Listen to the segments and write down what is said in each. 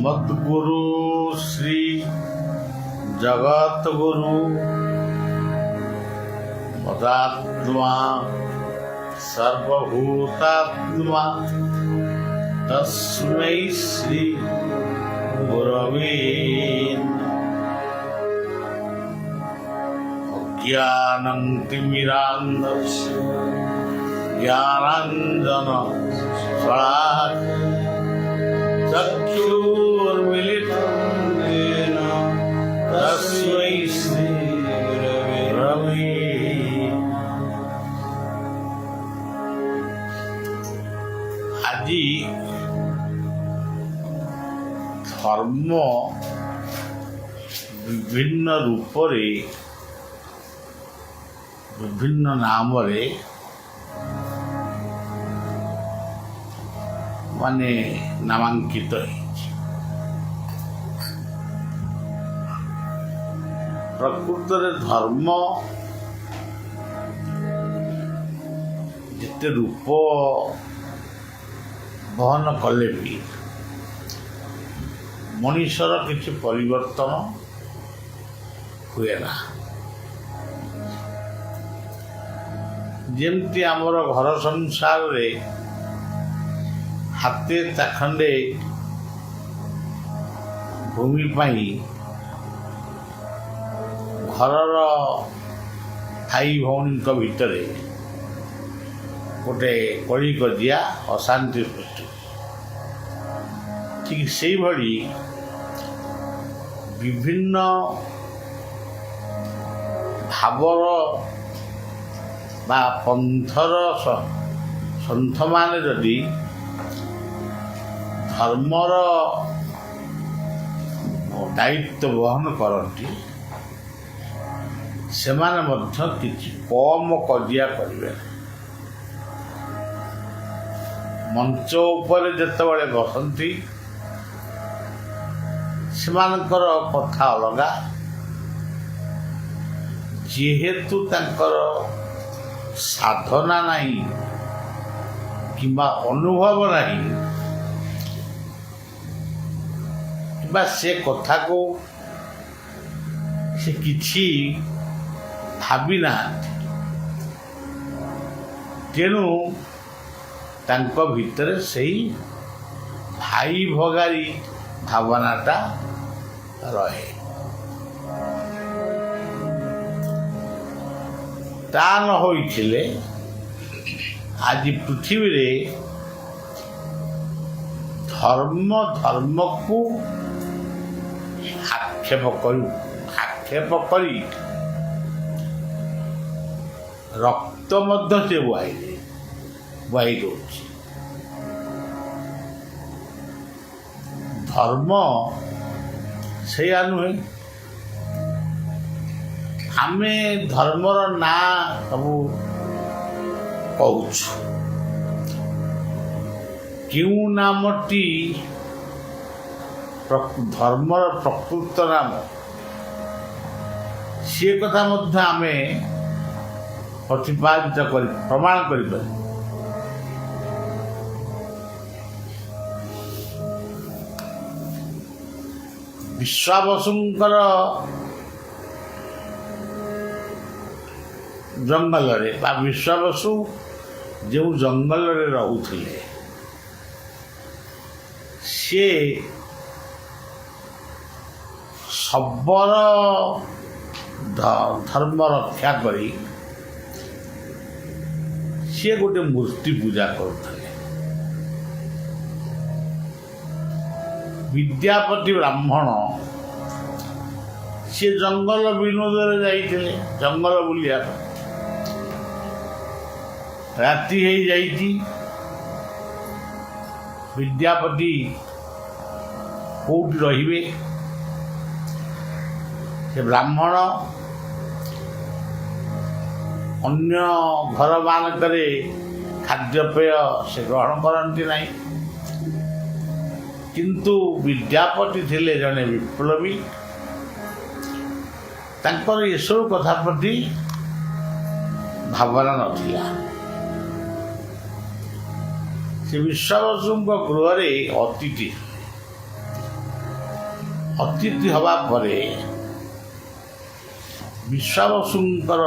मद्गुरु श्री जगतगुरु मदात्मा सर्वभूतात्मा तस्मै श्री गुरवे अज्ञानं तिमिरान्धस्य ज्ञानाञ्जन शलाकया चक्षुर्मिलितं येन तस्मै श्री गुरवे আজি ধর্ম বিভিন্ন রূপরে বিভিন্ন নামরে মানে নামাঙ্কিত হয়েছে। প্রকৃতরে ধর্ম যেতে রূপ বহন কলে ବି ମଣିଷର କିଛି ପରିବର୍ତ୍ତନ ହୁଏ ନା। ଯେମିତି ଆମର ଘର ସଂସାରରେ ହାତେ ଚାଖଣ୍ଡେ ଭୂମି ପାଇଁ ଘରର ଭାଇ ଭଉଣୀଙ୍କ ଭିତରେ ଗୋଟେ କଳି କଜିଆ ଅଶାନ୍ତି ସୃଷ୍ଟି, ଠିକ୍ ସେଇଭଳି ବିଭିନ୍ନ ଭାବର ବା ପନ୍ଥର ସନ୍ଥମାନେ ଯଦି ଧର୍ମର ଦାୟିତ୍ୱ ବହନ କରନ୍ତି, ସେମାନେ ମଧ୍ୟ କିଛି କମ୍ କଜିଆ କରିବେ। ମଞ୍ଚ ଉପରେ ଯେତେବେଳେ ବସନ୍ତି ସେମାନଙ୍କର କଥା ଅଲଗା, ଯେହେତୁ ତାଙ୍କର ସାଧନା ନାହିଁ କିମ୍ବା ଅନୁଭବ ନାହିଁ କିମ୍ବା ସେ କଥାକୁ ସେ କିଛି ଭାବି ନାହାନ୍ତି, ତେଣୁ ତାଙ୍କ ଭିତରେ ସେଇ ଭାଇ ଭଗାରୀ ଭାବନାଟା ରହେ। ତା ନ ହୋଇଥିଲେ ଆଜି ପୃଥିବୀରେ ଧର୍ମକୁ ଆକ୍ଷେପ କରି ରକ୍ତ ମଧ୍ୟ ସେ ବୁହାଇ ଦେଉଛି। ଧର୍ମ ସେଇଆ ନୁହେଁ। ଆମେ ଧର୍ମର ନାଁ ସବୁ କହୁଛୁ, କେଉଁ ନାମଟି ଧର୍ମର ପ୍ରକୃତ ନାମ ସେ କଥା ମଧ୍ୟ ଆମେ ପ୍ରତିପାଦିତ କରି ପ୍ରମାଣ କରିପାରିବୁ। ବିଶ୍ୱାବସୁଙ୍କର ଜଙ୍ଗଲରେ ବା ବିଶ୍ୱାବସୁ ଯେଉଁ ଜଙ୍ଗଲରେ ରହୁଥିଲେ, ସିଏ ଶବର ଧର୍ମ ରକ୍ଷା କରି ସିଏ ଗୋଟେ ମୂର୍ତ୍ତି ପୂଜା କରୁଥିଲେ। ବିଦ୍ୟାପତି ବ୍ରାହ୍ମଣ ସିଏ ଜଙ୍ଗଲ ବିନୋଦରେ ଯାଇଥିଲେ, ଜଙ୍ଗଲ ବୁଲିବା ପାଇଁ। ରାତି ହେଇଯାଇଛି, ବିଦ୍ୟାପତି କୋଉଠି ରହିବେ? ସେ ବ୍ରାହ୍ମଣ ଅନ୍ୟ ଘରମାନଙ୍କରେ ଖାଦ୍ୟପେୟ ସେ ଗ୍ରହଣ କରନ୍ତି ନାହିଁ, କିନ୍ତୁ ବିଦ୍ୟାପତି ଥିଲେ ଜଣେ ବିପ୍ଳବୀ। ତାଙ୍କର ଏସବୁ କଥା ପ୍ରତି ଭାବନା ନଥିଲା। ସେ ବିଶ୍ୱାବସୁଙ୍କ ଗୃହରେ ଅତିଥି। ଅତିଥି ହେବା ପରେ ବିଶ୍ୱାବସୁଙ୍କର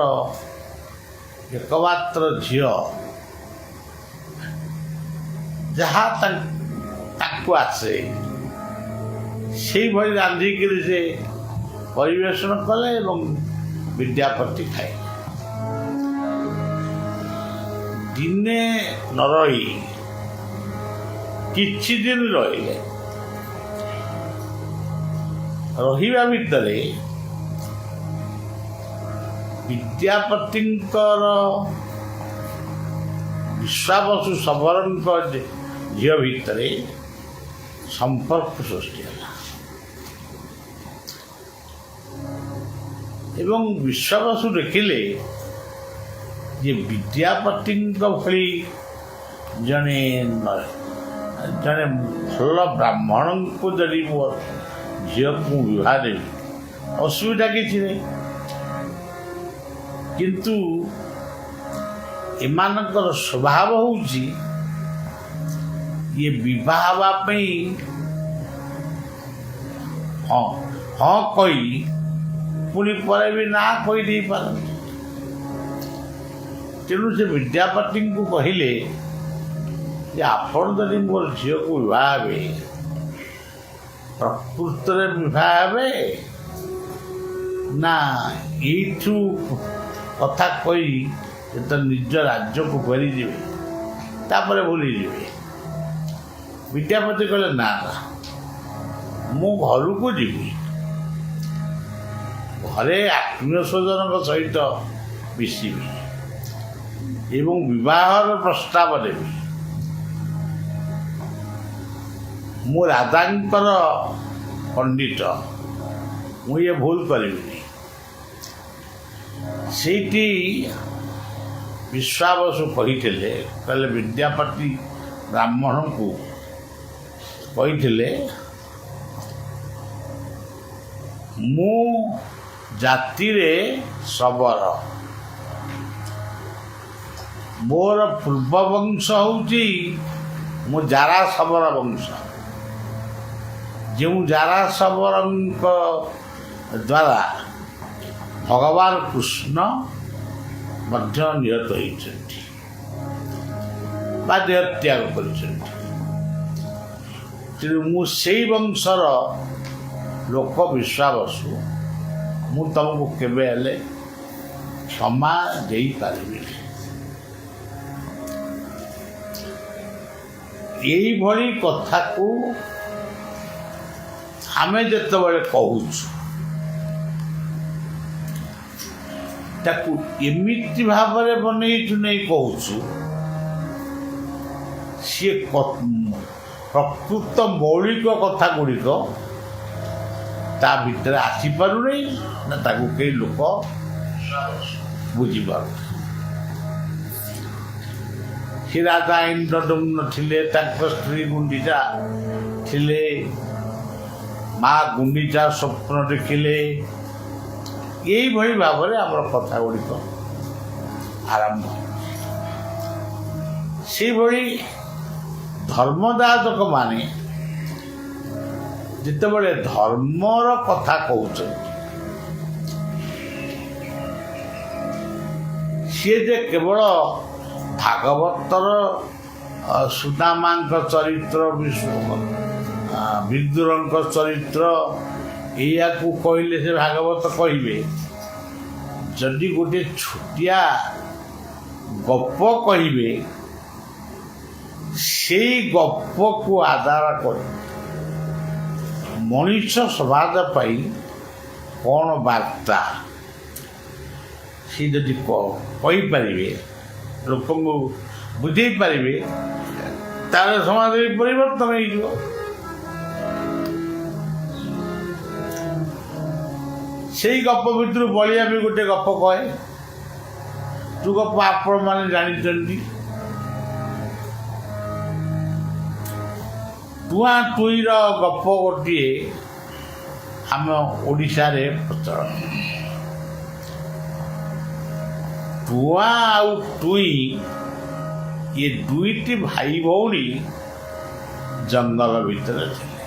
ଏକମାତ୍ର ଝିଅ ଯାହା ତାକୁ ଆସେ ସେଇଭଳି ରାନ୍ଧିକିରି ସେ ପରିବେଷଣ କଲେ ଏବଂ ବିଦ୍ୟାପତି ଖାଇଲେ। ଦିନେ ନ ରହି କିଛି ଦିନ ରହିଲେ। ରହିବା ଭିତରେ ବିଦ୍ୟାପତିଙ୍କର ବିଶ୍ୱାବସୁ ଶବରଙ୍କ ଝିଅ ଭିତରେ ସମ୍ପର୍କ ସୃଷ୍ଟି ହେଲା ଏବଂ ବିଶ୍ୱାବସୁ ଦେଖିଲେ ଯେ ବିଦ୍ୟାପତିଙ୍କ ଭଳି ଜଣେ ଭଲ ବ୍ରାହ୍ମଣଙ୍କୁ ଯଦି ମୋ ଝିଅକୁ ବିବାହ ଦେବି ଅସୁବିଧା କିଛି ନାହିଁ, କିନ୍ତୁ ଏମାନଙ୍କର ସ୍ୱଭାବ ହେଉଛି ଇଏ ବିବାହ ହେବା ପାଇଁ ହଁ କହି ପୁଣି ପରେ ବି ନା କହିଦେଇପାରନ୍ତି। ତେଣୁ ସେ ବିଦ୍ୟାପତିଙ୍କୁ କହିଲେ ଯେ ଆପଣ ଯଦି ମୋର ଝିଅକୁ ବିବାହ ହେବେ ପ୍ରକୃତରେ ବିବାହ ହେବେ ନା ଏଇଠୁ କଥା କହି ତ ନିଜ ରାଜ୍ୟକୁ ଫେରିଯିବେ ତାପରେ ଭୁଲିଯିବେ। ବିଦ୍ୟାପତି କହିଲେ ନା ନା, ମୁଁ ଘରକୁ ଯିବି, ଘରେ ଆତ୍ମୀୟ ସ୍ୱଜନଙ୍କ ସହିତ ମିଶିବି ଏବଂ ବିବାହର ପ୍ରସ୍ତାବ ଦେବି। ମୁଁ ରାଜାଙ୍କର ପଣ୍ଡିତ, ମୁଁ ଇଏ ଭୁଲ କରିବିନି। ସେଇଠି ବିଶ୍ୱାବସୁ କହିଥିଲେ, କହିଲେ ବିଦ୍ୟାପତି ବ୍ରାହ୍ମଣଙ୍କୁ କହିଥିଲେ ମୁଁ ଜାତିରେ ଶବର, ମୋର ପୂର୍ବ ବଂଶ ହେଉଛି ମୁଁ ଜାରା ଶବର ବଂଶ। ଯେଉଁ ଜାରା ଶବରଙ୍କ ଦ୍ୱାରା ଭଗବାନ କୃଷ୍ଣ ମଧ୍ୟ ନିହତ ହୋଇଛନ୍ତି ବା ଦେହ ତ୍ୟାଗ କରିଛନ୍ତି। ତେଣୁ ମୁଁ ସେଇ ବଂଶର ଲୋକ ବିଶ୍ୱାବସୁ, ମୁଁ ତୁମକୁ କେବେ ହେଲେ କ୍ଷମା ଦେଇପାରିବିନି। ଏଇଭଳି କଥାକୁ ଆମେ ଯେତେବେଳେ କହୁଛୁ ତାକୁ ଏମିତି ଭାବରେ ବନେଇଛୁ ନେଇ କହୁଛୁ, ସିଏ ପ୍ରକୃତ ମୌଳିକ କଥା ଗୁଡ଼ିକ ତା ଭିତରେ ଆସିପାରୁନି ନା ତାକୁ କେହି ଲୋକ ବୁଝିପାରୁନି। ସେ ରାଜା ଇନ୍ଦ୍ରଦମ୍ନ ଥିଲେ, ତାଙ୍କ ସ୍ତ୍ରୀ ଗୁଣ୍ଡିଚା ଥିଲେ, ମା ଗୁଣ୍ଡିଚା ସ୍ୱପ୍ନ ଦେଖିଲେ। ଏଇଭଳି ଭାବରେ ଆମର କଥା ଗୁଡ଼ିକ ଆରମ୍ଭ। ସେଇଭଳି ଧର୍ମଯାଜକ ମାନେ ଯେତେବେଳେ ଧର୍ମର କଥା କହୁଛନ୍ତି, ସିଏ ଯେ କେବଳ ଭାଗବତର ସୁଦାମାଙ୍କ ଚରିତ୍ର, ବିଦୁରଙ୍କ ଚରିତ୍ର ଏଇଆକୁ କହିଲେ ସେ ଭାଗବତ କହିବେ। ଯଦି ଗୋଟିଏ ଛୋଟିଆ ଗପ କହିବେ, ସେଇ ଗପକୁ ଆଧାର କରି ମଣିଷ ସମାଜ ପାଇଁ କ'ଣ ବାର୍ତ୍ତା ସେ ଯଦି କହିପାରିବେ, ଲୋକଙ୍କୁ ବୁଝେଇ ପାରିବେ, ତାହେଲେ ସମାଜରେ ପରିବର୍ତ୍ତନ ହେଇଯିବ। ସେଇ ଗପ ଭିତରୁ ବଳିଆ ବି ଗୋଟେ ଗପ କହେ, ଯୋଉ ଗପ ଆପଣମାନେ ଜାଣିଛନ୍ତି। ଟୁଆଁ ଟୁଇର ଗପ ଗୋଟିଏ ଆମ ଓଡ଼ିଶାରେ ପ୍ରଚଳନ। ଟୁଆଁ ଆଉ ଟୁଇଁ ଇଏ ଦୁଇଟି ଭାଇ ଭଉଣୀ ଜଙ୍ଗଲ ଭିତରେ ଥିଲେ।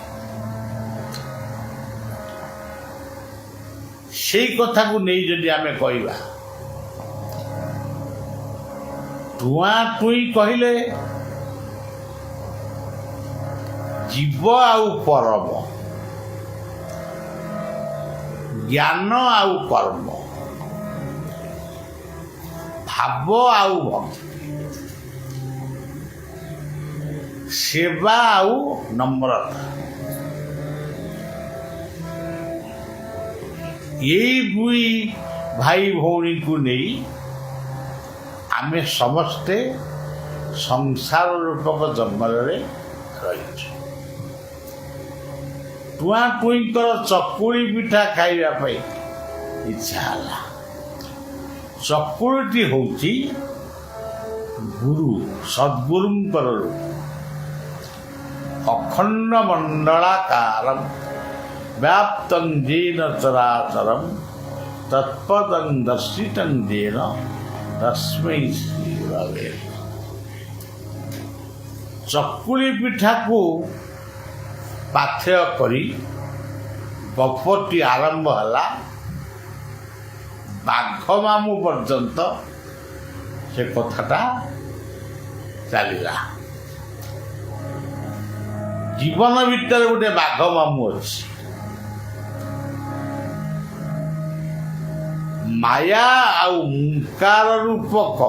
ସେଇ କଥାକୁ ନେଇ ଯଦି ଆମେ କହିବା, ଟୁଆଁ ଟୁଇଁ କହିଲେ ଜୀବ ଆଉ ପରମ, ଜ୍ଞାନ ଆଉ କର୍ମ, ଭାବ ଆଉ ଭକ୍ତି, ସେବା ଆଉ ନମ୍ରତା, ଏଇ ଦୁଇ ଭାଇ ଭଉଣୀକୁ ନେଇ ଆମେ ସମସ୍ତେ ସଂସାର ରୂପକ ଜଙ୍ଗଲରେ ରହିଛୁ। ଟୁଆଁ ଟୁଇଁଙ୍କର ଚକୁଳି ପିଠା ଖାଇବା ପାଇଁ ଇଚ୍ଛା ହେଲା। ଚକୁଳିଟି ହେଉଛି ଗୁରୁ, ସଦ୍ଗୁରୁଙ୍କର ରୂପ। ଅଖଣ୍ଡ ମଣ୍ଡଳାକାରମ୍ ବ୍ୟାପ୍ତଂ ଯେନ ଚରାଚରମ୍ ତତ୍ପଦଂ ଦର୍ଶିତଂ ଯେନ ତସ୍ମୈ ଶ୍ରୀ ଗୁରବେ। ଚକୁଳି ପିଠାକୁ ପାଥେୟ କରି ଗପଟି ଆରମ୍ଭ ହେଲା। ବାଘ ମାମୁଁ ପର୍ଯ୍ୟନ୍ତ ସେ କଥାଟା ଚାଲିଲା। ଜୀବନ ଭିତରେ ଗୋଟେ ବାଘ ମାମୁଁ ଅଛି। ମାୟା ଆଉ ମୁଙ୍କାର ରୂପକ,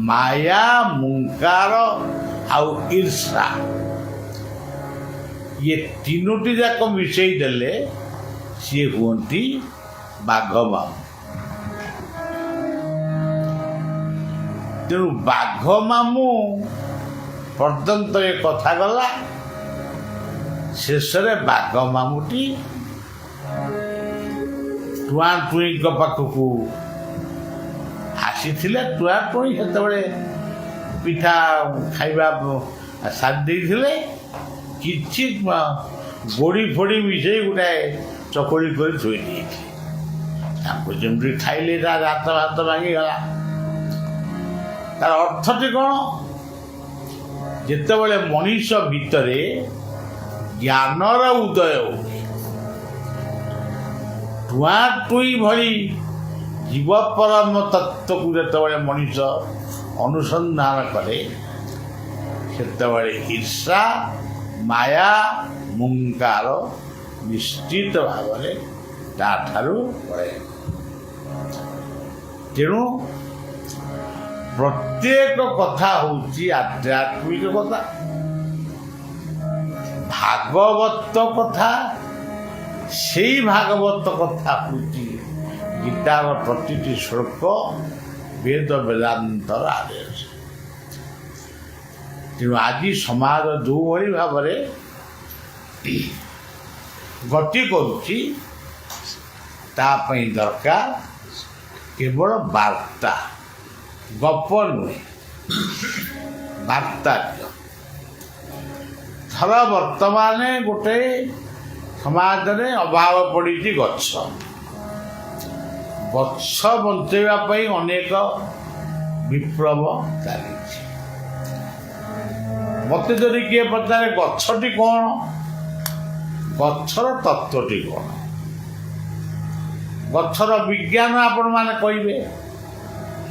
ମାୟା ମୁଙ୍କାର ଆଉ ଈର୍ଷା, ଇଏ ତିନୋଟି ଯାକ ମିଶେଇ ଦେଲେ ସିଏ ହୁଅନ୍ତି ବାଘ ମାମୁଁ। ତେଣୁ ବାଘ ମାମୁଁ ପର୍ଯ୍ୟନ୍ତ ଏ କଥା ଗଲା। ଶେଷରେ ବାଘ ମାମୁଁଟି ଟୁଆଁ ଟୁଇଁଙ୍କ ପାଖକୁ ଆସିଥିଲେ। ଟୁଆଁ ଟୁଇଁ ସେତେବେଳେ ପିଠା ଖାଇବା ସାରି ଦେଇଥିଲେ। କିଛି ଗୋଡ଼ି ଫୋଡ଼ି ମିଶେଇ ଗୋଟାଏ ଚକୁଳି କରି ଥୋଇ ଦେଇଥିଲେ। ତାଙ୍କୁ ଯେମିତି ଖାଇଲେ ତାର ହାତ ଭାଙ୍ଗିଗଲା। ତାର ଅର୍ଥଟି କ'ଣ? ଯେତେବେଳେ ମଣିଷ ଭିତରେ ଜ୍ଞାନର ଉଦୟ ହୁଏ, ଟୁଆଁ ଟୁଇଁ ଭଳି ଜୀବ ପରମ ତତ୍ତ୍ୱକୁ ଯେତେବେଳେ ମଣିଷ ଅନୁସନ୍ଧାନ କରେ, ସେତେବେଳେ ଈର୍ଷା, ମାୟା, ମୁଙ୍କାର ନିଶ୍ଚିତ ଭାବରେ ତାଠାରୁ ପଳେଇ। ତେଣୁ ପ୍ରତ୍ୟେକ କଥା ହେଉଛି ଆଧ୍ୟାତ୍ମିକ କଥା, ଭାଗବତ କଥା। ସେଇ ଭାଗବତ କଥା ହେଉଛି ଗୀତାର ପ୍ରତିଟି ଶ୍ଲୋକ ବେଦ ବେଦାନ୍ତର ଆଦେଶ। ତେଣୁ ଆଜି ସମାଜ ଯେଉଁଭଳି ଭାବରେ ଗତି କରୁଛି, ତା ପାଇଁ ଦରକାର କେବଳ ବାର୍ତ୍ତା, ଗପ ନୁହେଁ, ବାର୍ତ୍ତା। ଧର ବର୍ତ୍ତମାନ ଗୋଟେ ସମାଜରେ ଅଭାବ ପଡ଼ିଛି ଗଛ। ଗଛ ବଞ୍ଚାଇବା ପାଇଁ ଅନେକ ବିପ୍ଳବ ଚାଲିଛି। ମୋତେ ଯଦି କିଏ ପଚାରେ ଗଛଟି କ'ଣ, ଗଛର ତତ୍ତ୍ୱଟି କ'ଣ, ଗଛର ବିଜ୍ଞାନ ଆପଣମାନେ କହିବେ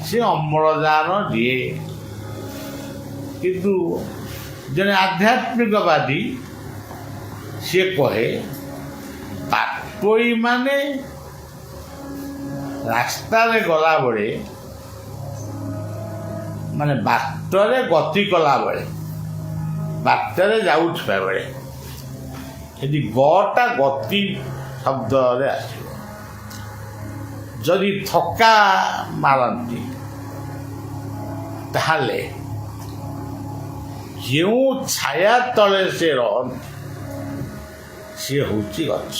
ସେ ଅମ୍ଳଜାନ ଦିଏ। କିନ୍ତୁ ଜଣେ ଆଧ୍ୟାତ୍ମିକବାଦୀ ସିଏ କହେ ବାଟୋଇମାନେ ରାସ୍ତାରେ ଗଲାବେଳେ, ମାନେ ବାଟରେ ଗତି କଲାବେଳେ, ବାଟରେ ଯାଉଥିବା ବେଳେ ଯଦି ଗଟା ଗତି ଶବ୍ଦରେ ଆସିବ, ଯଦି ଥକା ମାରନ୍ତି, ତାହେଲେ ଯେଉଁ ଛାୟା ତଳେ ସେ ରହନ୍ତି ସିଏ ହେଉଛି ଗଛ।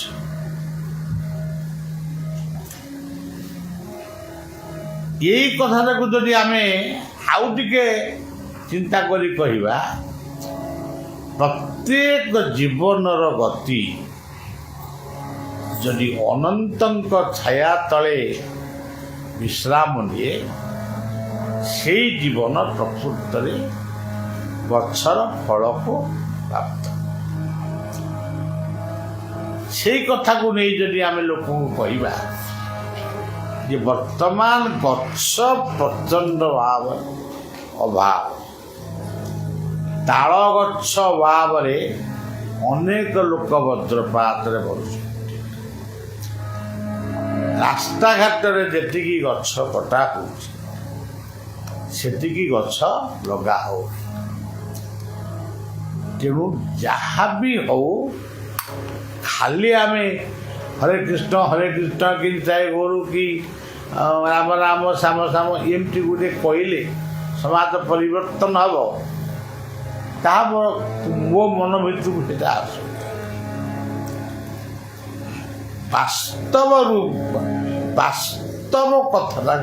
ଏଇ କଥାଟାକୁ ଯଦି ଆମେ ଆଉ ଟିକେ ଚିନ୍ତା କରି କହିବା, ପ୍ରତ୍ୟେକ ଜୀବନର ଗତି ଯଦି ଅନନ୍ତଙ୍କ ଛାୟା ତଳେ ବିଶ୍ରାମ ନିଏ, ସେଇ ଜୀବନ ପ୍ରକୃତରେ ଗଛର ଫଳକୁ ପ୍ରାପ୍ତ। ସେଇ କଥାକୁ ନେଇ ଯଦି ଆମେ ଲୋକଙ୍କୁ କହିବା ଯେ ବର୍ତ୍ତମାନ ଗଛ ପ୍ରଚଣ୍ଡ ଭାବରେ ଅଭାବ, ତାଳ ଗଛ ଅଭାବରେ ଅନେକ ଲୋକ ବଜ୍ରପାତରେ ମରୁଛନ୍ତି। ରାସ୍ତାଘାଟରେ ଯେତିକି ଗଛ କଟା ହେଉଛି ସେତିକି ଗଛ ଲଗା ହେଉନି। ତେଣୁ ଯାହା ବି ହଉ ଖାଲି ଆମେ ହରେ କୃଷ୍ଣ କି ଜୟ ଗୁରୁ କି ରାମ ରାମ ଶ୍ୟାମ ଶ୍ୟାମ ଏମିତି ଗୋଟେ କହିଲେ ସମାଜ ପରିବର୍ତ୍ତନ ହେବ, ତାହା ମୋ ମନ ଭିତରକୁ ସେଟା ଆସୁ। ବାସ୍ତବ କଥାଟା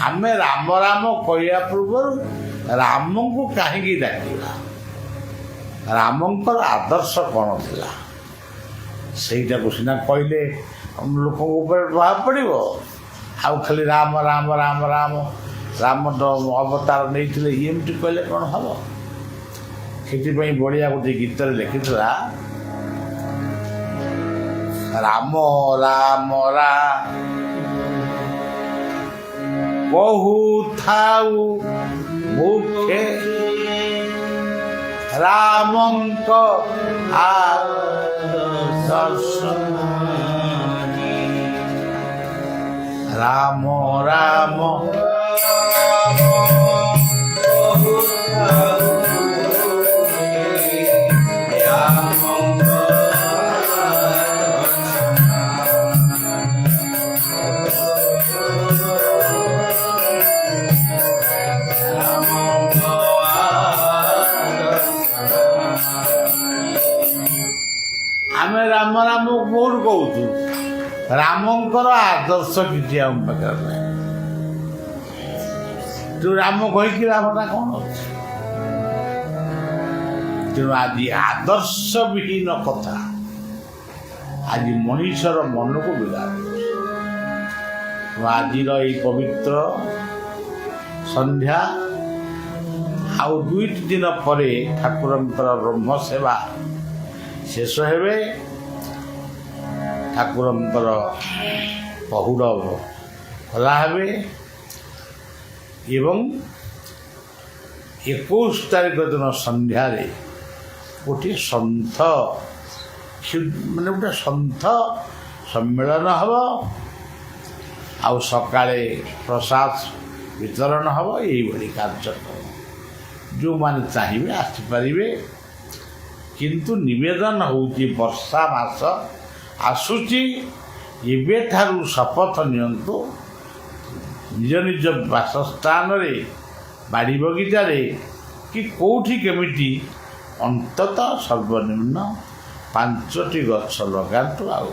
ଆମେ ରାମ ରାମ କହିବା ପୂର୍ବରୁ ରାମଙ୍କୁ କାହିଁକି ଡାକିବା, ରାମଙ୍କର ଆଦର୍ଶ କ'ଣ ଥିଲା ସେଇଟାକୁ ସିନା କହିଲେ ଲୋକଙ୍କ ଉପରେ ପ୍ରଭାବ ପଡ଼ିବ। ଆଉ ଖାଲି ରାମ ରାମ ରାମ ରାମ ରାମ ଅବତାର ନେଇଥିଲେ ଏମିତି କହିଲେ କ'ଣ ହେବ? ସେଥିପାଇଁ ବଢ଼ିଆ ଗୋଟେ ଗୀତରେ ଲେଖିଥିଲା, ରାମ ରାମ ରା କହୁଥାଉ ମୁଖେ ରାମଙ୍କ ଆଦର୍ଶ, ରାମ ରାମ ଆମେ ରାମ ରାମ କୋଉଠୁ କହୁଛୁ? ରାମଙ୍କର ଆଦର୍ଶ କିଛି ଆମ ପାଖରେ ନାହିଁ। ତୁ ରାମ କହିକି ରାମଟା କ'ଣ ଅଛି? ତେଣୁ ଆଜି ଆଦର୍ଶ ବିହୀନ କଥା ଆଜି ମଣିଷର ମନକୁ ବିଗାଡୁଛି। ଆଜିର ଏଇ ପବିତ୍ର ସନ୍ଧ୍ୟା ଆଉ 2ଟି ଦିନ ପରେ ଠାକୁରଙ୍କର ବ୍ରହ୍ମ ସେବା ଶେଷ ହେବେ। ଠାକୁରଙ୍କର ପହୁଡ଼ ଖୋଲା ହେବେ ଏବଂ 21 ତାରିଖ ଦିନ ସନ୍ଧ୍ୟାରେ ଗୋଟିଏ ସନ୍ଥ ଗୋଟେ ସନ୍ଥ ସମ୍ମିଳନ ହେବ। ଆଉ ସକାଳେ ପ୍ରସାଦ ବିତରଣ ହେବ। ଏଇଭଳି କାର୍ଯ୍ୟକ୍ରମ ଯେଉଁମାନେ ଚାହିଁବେ ଆସିପାରିବେ। କିନ୍ତୁ ନିବେଦନ ହେଉଛି ବର୍ଷା ମାସ ଆସୁଛି, ଏବେଠାରୁ ଶପଥ ନିଅନ୍ତୁ ନିଜ ନିଜ ବାସସ୍ଥାନରେ ବାଡ଼ି ବଗିଚାରେ କି କେଉଁଠି କେମିତି ଅନ୍ତତଃ ସର୍ବନିମ୍ନ 5ଟି ଗଛ ଲଗାନ୍ତୁ। ଆଉ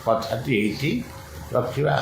କଥାଟି ଏଇଠି ରଖିବା।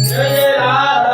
जय राधा